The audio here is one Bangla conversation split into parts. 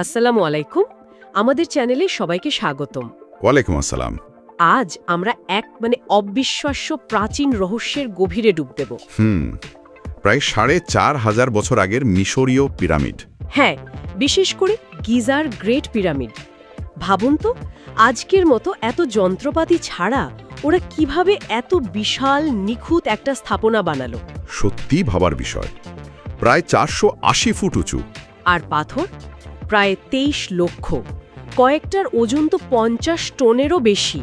আসসালামু আলাইকুম। আমাদের চ্যানেলে সবাইকে স্বাগতম। ওয়ালাইকুম আসসালাম। আজ আমরা এক অবিশ্বাস্য প্রাচীন রহস্যের গভীরে ডুব দেব। প্রায় ৪,৫০০ বছর আগের মিশরীয় পিরামিড। হ্যাঁ, বিশেষ করে গিজার গ্রেট পিরামিড। ভাবুন তো, আজকের মতো এত যন্ত্রপাতি ছাড়া ওরা কিভাবে এত বিশাল নিখুঁত একটা স্থাপনা বানালো। সত্যি ভাবার বিষয়। প্রায় ৪৮০ ফুট উঁচু। আর পাথর প্রায় ২৩ লক্ষ। কয়েকটার ওজন তো ৫০ টনেরও বেশি।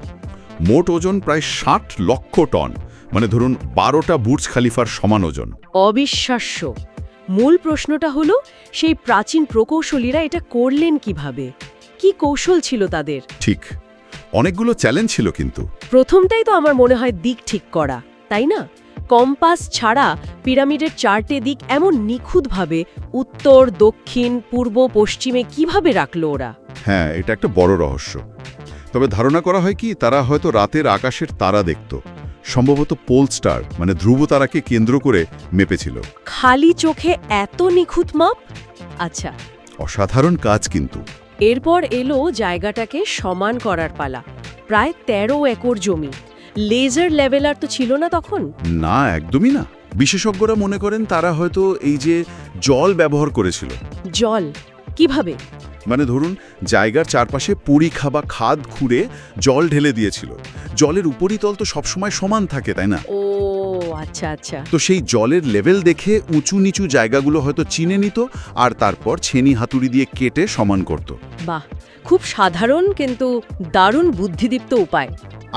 মোট ওজন প্রায় ৬০ লক্ষ টন, মানে ধরুন ১২টা বুর্জ খালিফার সমান ওজন। অবিশ্বাস্য। মূল প্রশ্নটা হলো, সেই প্রাচীন প্রকৌশলীরা এটা করলেন কিভাবে? কি কৌশল ছিল তাদের? ঠিক, অনেকগুলো চ্যালেঞ্জ ছিল কিন্তু। প্রথমটাই তো আমার মনে হয় দিক ঠিক করা, তাই না? কম্পাস ছাড়া পিরামিডের চারটে দিক এমন নিখুঁতভাবে উত্তর, দক্ষিণ, পূর্ব, পশ্চিমে কিভাবে রাখলো ওরা? হ্যাঁ, এটা একটা বড় রহস্য। তবে ধারণা করা হয় কি, তারা হয়তো রাতের আকাশের তারা দেখত, সম্ভবত পোল স্টার মানে ধ্রুব তারাকে কেন্দ্র করে মেপেছিল। খালি চোখে এত নিখুঁত মাপ? আচ্ছা, অসাধারণ কাজ কিন্তু। এরপর এলো জায়গাটাকে সমান করার পালা। প্রায় ১৩ একর জমি। লেজার লেভেলার তো ছিল না তখন? না, একদমই না। বিশেষজ্ঞরা মনে করেন তারা হয়তো এই যে জল ব্যবহার করেছিল। জল কিভাবে? মানে ধরুন, জায়গার চারপাশে পরিখা বা খাদ খুঁড়ে জল ঢেলে দিয়েছিল। জলের উপরিতল তো সবসময় সমান থাকে, তাই না? ও আচ্ছা আচ্ছা। তো সেই জলের লেভেল দেখে উঁচু নিচু জায়গাগুলো হয়তো চিনে নিত, আর তারপর ছেনি হাতুড়ি দিয়ে কেটে সমান করত। বাহ, খুব সাধারণ কিন্তু দারুণ বুদ্ধিদীপ্ত উপায়।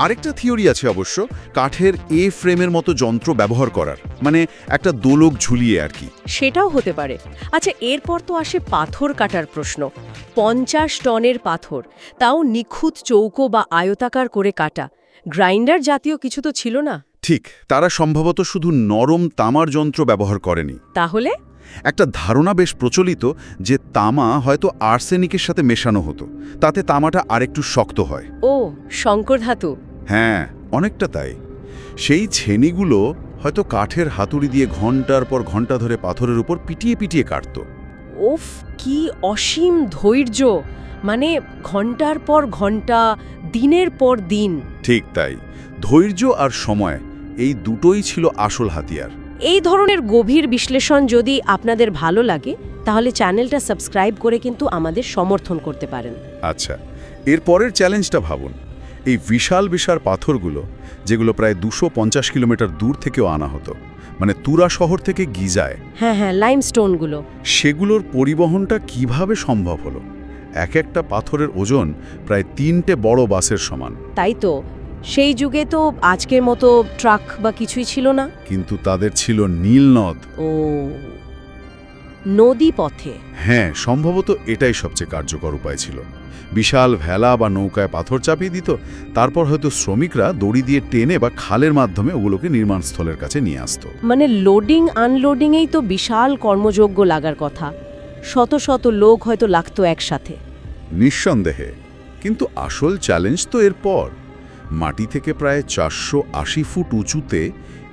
আরেকটা থিওরি আছে অবশ্য, কাঠের ফ্রেমের মতো যন্ত্র ব্যবহার করার, মানে একটা দোলক ঝুলিয়ে আর কি। সেটাও হতে পারে। আচ্ছা, এরপর তো আসে পাথর কাটার প্রশ্ন। ৫০ টনের পাথর, তাও নিখুঁত চৌকো বা আয়তাকার করে কাটা। গ্রাইন্ডার জাতীয় কিছু তো ছিল না? ঠিক, তারা সম্ভবত শুধু নরম তামার যন্ত্র ব্যবহার করেনি। তাহলে একটা ধারণা বেশ প্রচলিত যে তামা হয়তো আর্সেনিকের সাথে মেশানো হতো, তাতে তামাটা আরেকটু শক্ত হয়। ও, শঙ্কর ধাতু। হ্যাঁ, অনেকটা তাই। সেই ছেনিগুলো হয়তো কাঠের হাতুড়ি দিয়ে ঘন্টার পর ঘন্টা ধরে পাথরের উপর পিটিয়ে পিটিয়ে কাটত। ওফ, কি অসীম ধৈর্য! মানে ঘন্টার পর ঘন্টা, দিনের পর দিন। ঠিক তাই, ধৈর্য আর সময়, এই দুটোই ছিল আসল হাতিয়ার। এই ধরনের গভীর বিশ্লেষণ যদি আপনাদের ভালো লাগে, তাহলে চ্যানেলটা সাবস্ক্রাইব করে কিন্তু আমাদের সমর্থন করতে পারেন। আচ্ছা, এর পরের চ্যালেঞ্জটা ভাবুন। এই বিশাল বিশাল পাথরগুলো, যেগুলো প্রায় ২৫০ কিলোমিটার দূর থেকেও আনা হতো, মানে তুরা শহর থেকে গিজায়। হ্যাঁ হ্যাঁ, লাইমস্টোনগুলো। সেগুলোর পরিবহনটা কিভাবে সম্ভব হলো? এক একটা পাথরের ওজন প্রায় ৩টে বড় বাসের সমান। তাই তো, সেই যুগে তো আজকের মতো ট্রাক বা কিছুই ছিল না। কিন্তু তাদের ছিল নীল নদ। ও, নদী পথে। হ্যাঁ, সম্ভবত এটাই সবচেয়ে কার্যকর উপায় ছিল। বিশাল ভেলা বা নৌকায় পাথর চাপিয়ে দিত, তারপর হয়তো শ্রমিকরা দড়ি দিয়ে টেনে বা খালের মাধ্যমে ওগুলোকে নির্মাণস্থলের কাছে নিয়ে আসত। মানে লোডিং আনলোডিংয়েই তো বিশাল কর্মযজ্ঞ লাগার কথা। শত শত লোক হয়তো লাগতো একসাথে। নিঃসন্দেহে। কিন্তু আসল চ্যালেঞ্জ তো এরপর। মাটি থেকে প্রায় ৪৮০ ফুট উঁচুতে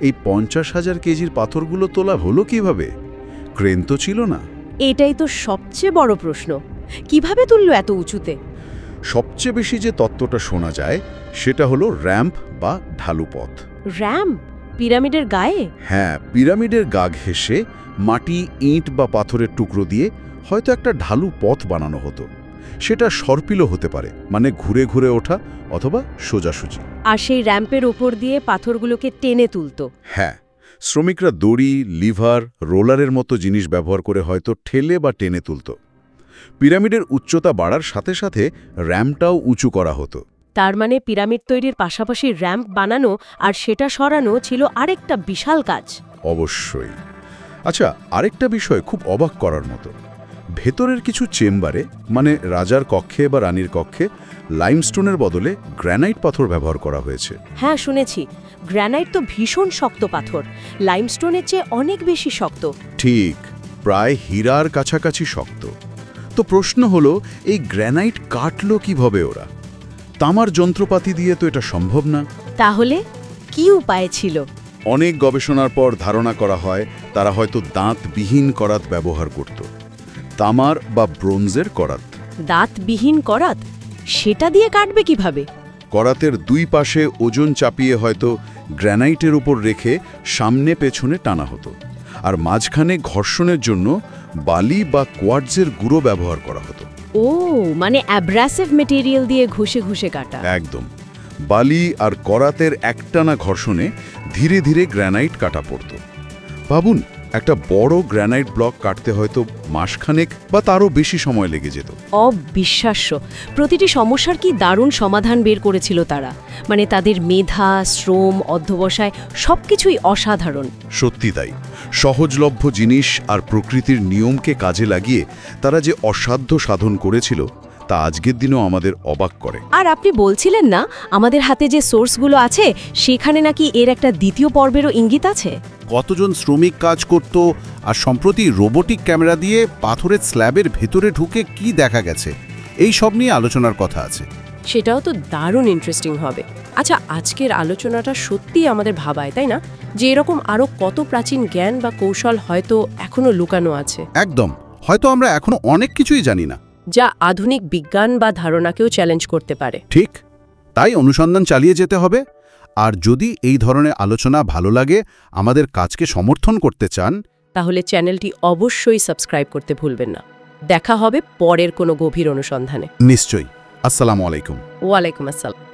এই ৫০,০০০ কেজির পাথরগুলো তোলা হলো কিভাবে? ক্রেন তো ছিল না। এটাই তো সবচেয়ে বড় প্রশ্ন। কিভাবে তুললো এত উঁচুতে? সবচেয়ে বেশি যে তত্ত্বটা শোনা যায় সেটা হলো র্যাম্প বা ঢালু পথ। র্যাম্প পিরামিডের গায়ে? হ্যাঁ, পিরামিডের গা ঘেঁষে মাটি, ইঁট বা পাথরের টুকরো দিয়ে হয়তো একটা ঢালু পথ বানানো হতো। সেটা সর্পিলও হতে পারে, মানে ঘুরে ঘুরে ওঠা, অথবা সোজাসুজি। আর সেই র্যাম্পের ওপর দিয়ে পাথরগুলোকে টেনে তুলতো। হ্যাঁ, শ্রমিকরা দড়ি, লিভার, রোলারের মতো জিনিস ব্যবহার করে হয়তো ঠেলে বা টেনে তুলত। পিরামিডের উচ্চতা বাড়ার সাথে সাথে র্যাম্পটাও উঁচু করা হতো। তার মানে পিরামিড তৈরির পাশাপাশি র্যাম্প বানানো আর সেটা সরানো ছিল আরেকটা বিশাল কাজ। অবশ্যই। আচ্ছা, আরেকটা বিষয় খুব অবাক করার মতো। ভেতরের কিছু চেম্বারে, মানে রাজার কক্ষে বা রানীর কক্ষে, লাইমস্টোনের বদলে গ্র্যানাইট পাথর ব্যবহার করা হয়েছে। হ্যাঁ, শুনেছি। গ্র্যানাইট তো ভীষণ শক্ত পাথর, লাইমস্টোনের চেয়ে অনেক বেশি শক্ত। ঠিক, প্রায় হীরার কাছাকাছি শক্ত। তো প্রশ্ন হলো, এই গ্র্যানাইট কাটলো কিভাবে ওরা? তামার যন্ত্রপাতি দিয়ে তো এটা সম্ভব না। তাহলে কি উপায় ছিল? অনেক গবেষণার পর ধারণা করা হয় তারা হয়তো দাঁতবিহীন করাত ব্যবহার করত, তামার বা ব্রোঞ্জের করাত। দাঁতবিহীন করাত, সেটা দিয়ে কাটবে কিভাবে? করাতের দুই পাশে ওজন চাপিয়ে হয়তো গ্র্যানাইটের উপর রেখে সামনে পেছনে টানা হতো, আর মাঝখানে ঘর্ষণের জন্য বালি বা কোয়ার্টজের গুঁড়ো ব্যবহার করা হতো। ও, মানে অ্যাব্রাসিভ মেটেরিয়াল দিয়ে ঘষে ঘষে কাটা। একদম। বালি আর করাতের একটানা ঘর্ষণে ধীরে ধীরে গ্র্যানাইট কাটা পড়ত। ভাবুন, একটা বড় গ্র্যানাইট ব্লক কাটতে হয়তো মাসখানেক বা তারও বেশি সময় লেগে যেত। অবিশ্বাস্য। প্রতিটি সমস্যার কি দারুণ সমাধান বের করেছিল তারা। মানে তাদের মেধা, শ্রম, অধ্যবসায় সবকিছুই অসাধারণ। সত্যি তাই। সহজলভ্য জিনিস আর প্রকৃতির নিয়মকে কাজে লাগিয়ে তারা যে অসাধ্য সাধন করেছিল তা আজকের দিনেও আমাদের অবাক করে। আর আপনি বলছিলেন না, আমাদের হাতে যে সোর্সগুলো আছে সেখানে নাকি এর একটা দ্বিতীয় পর্বেরও ইঙ্গিত আছে? কতজন শ্রমিক কাজ করত, আর সম্প্রতি রোবোটিক ক্যামেরা দিয়ে পাথরের স্ল্যাবের ভেতরে ঢুকে কি দেখা গেছে, এই সব নিয়ে আলোচনার কথা আছে। সেটাও তো দারুণ ইন্টারেস্টিং হবে। আচ্ছা, আজকের আলোচনাটা সত্যিই আমাদের ভাবায়, তাই না? যে এরকম আরও কত প্রাচীন জ্ঞান বা কৌশল হয়তো এখনো লুকানো আছে। একদম, হয়তো আমরা এখনো অনেক কিছুই জানি না, যা আধুনিক বিজ্ঞান বা ধারণাকেও চ্যালেঞ্জ করতে পারে। ঠিক। তাই অনুসন্ধান চালিয়ে যেতে হবে। আর যদি এই ধরনের আলোচনা ভালো লাগে, আমাদের কাজকে সমর্থন করতে চান, তাহলে চ্যানেলটি অবশ্যই সাবস্ক্রাইব করতে ভুলবেন না। দেখা হবে পরের কোনো গভীর অনুসন্ধানে। নিশ্চয়ই। আসসালামু আলাইকুম। ওয়ালাইকুম আসসালাম।